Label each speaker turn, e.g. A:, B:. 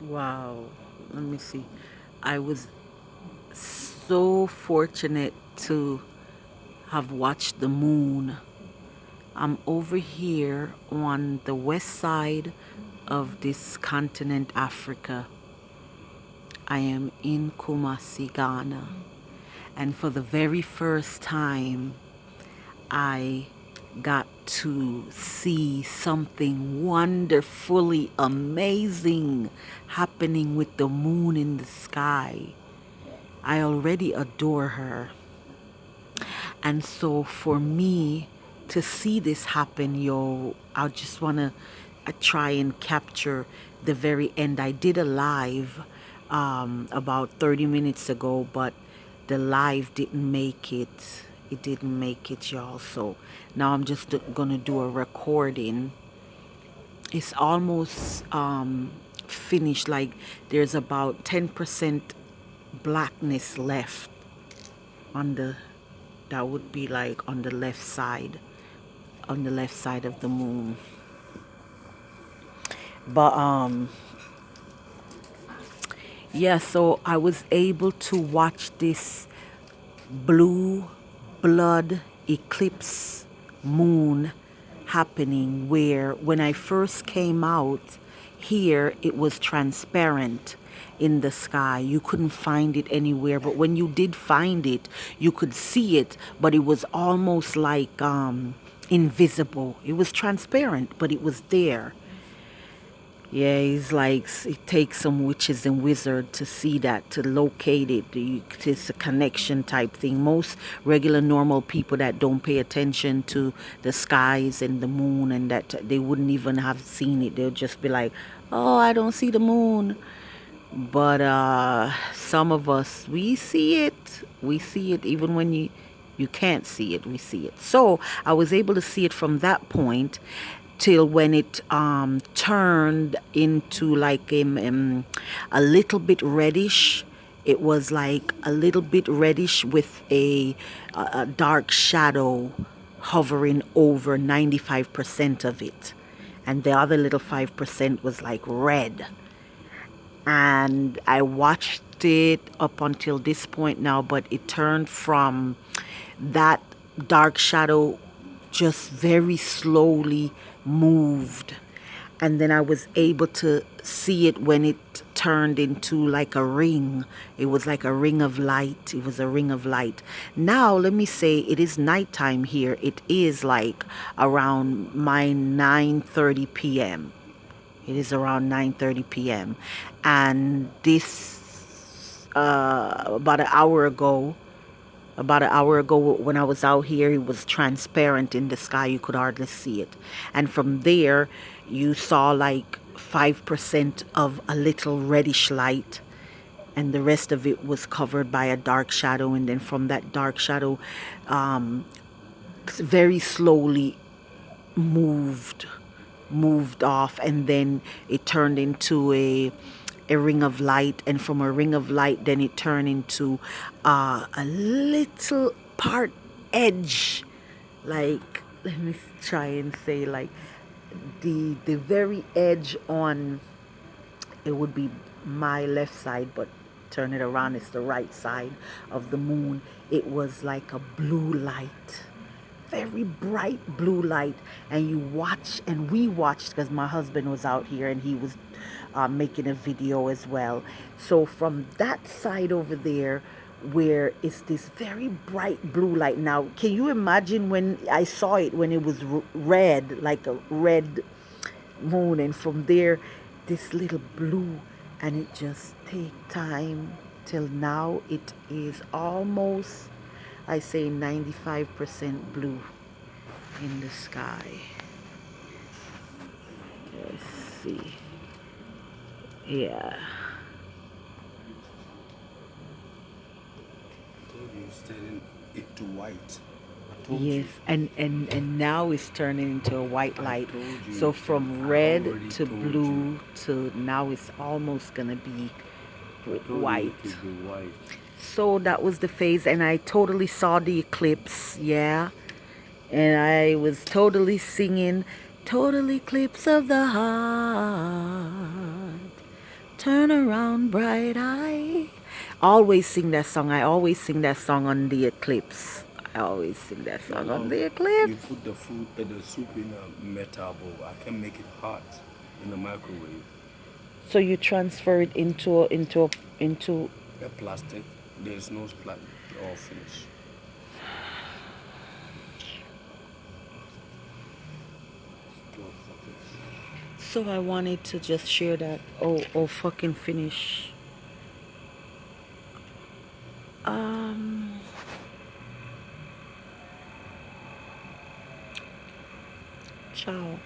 A: Wow. Let me see. I was so fortunate to have watched the moon. I'm over here on the west side of this continent, Africa. I am in Kumasi, Ghana. And for the very first time, I got to see something wonderfully amazing happening with the moon in the sky. I already adore her. And so for me to see this happen, yo, I just want to try and capture the very end. I did a live about 30 minutes ago, but the live didn't make it. It didn't make it, y'all. So now I'm just going to do a recording. It's almost finished. Like there's about 10% blackness left on the, that would be like on the left side, on the left side of the moon. But yeah, so I was able to watch this blue blood eclipse moon happening, where when I first came out here it was transparent in the sky. You couldn't find it anywhere, but when you did find it, you could see it, but it was almost like invisible. It was transparent, but it was there. Yeah, it's like it takes some witches and wizards to see that, to locate it. It's a connection type thing. Most regular normal people that don't pay attention to the skies and the moon and that, they wouldn't even have seen it. They'll just be like, "Oh, I don't see the moon." But some of us, we see it. We see it even when you can't see it. We see it. So I was able to see it from that point till when it turned into like a little bit reddish. It was like a little bit reddish with a dark shadow hovering over 95% of it, and the other little 5% was like red. And I watched it up until this point now, but it turned from that dark shadow just very slowly moved. And then I was able to see it when it turned into like a ring. It was like a ring of light. It was a ring of light. Now, let me say it is nighttime here. It is like around my 9:30 p.m. It is around 9:30 p.m. And this about an hour ago when I was out here, it was transparent in the sky. You could hardly see it. And from there, you saw like 5% of a little reddish light, and the rest of it was covered by a dark shadow. And then from that dark shadow, very slowly moved moved off, and then it turned into a ring of light, and from a ring of light then it turned into a little part edge, like, let me try and say, like the very edge on, it would be my left side, but turn it around, it's the right side of the moon. It was like a blue light, very bright blue light. And you watch, and we watched, because my husband was out here and he was making a video as well. So from that side over there, where it's this very bright blue light. Now can you imagine when I saw it, when it was red, like a red moon, and from there this little blue, and it just take time till now it is almost, I say, 95% blue in the sky. Let's see. Yeah.
B: I told you it's turning it to white. I told
A: Yes,
B: you.
A: and now it's turning into a white
B: I
A: light.
B: told
A: So
B: you.
A: from
B: I
A: red
B: already
A: to
B: told you.
A: blue to now it's almost gonna be
B: I told you
A: white.
B: it will be white.
A: So that was the phase, and I totally saw the eclipse, yeah. And I was totally singing, total eclipse of the heart, Turn around, bright eye. Always sing that song. I always sing that song on the Eclipse. I always sing that
B: I
A: song on
B: love
A: the
B: you
A: Eclipse.
B: put the food, the soup in a metal bowl. I can make it hot in the microwave.
A: So you transfer it into.
B: A plastic. There's no plastic. All finished.
A: So I wanted to just share that. Oh, fucking finish. Um, Ciao.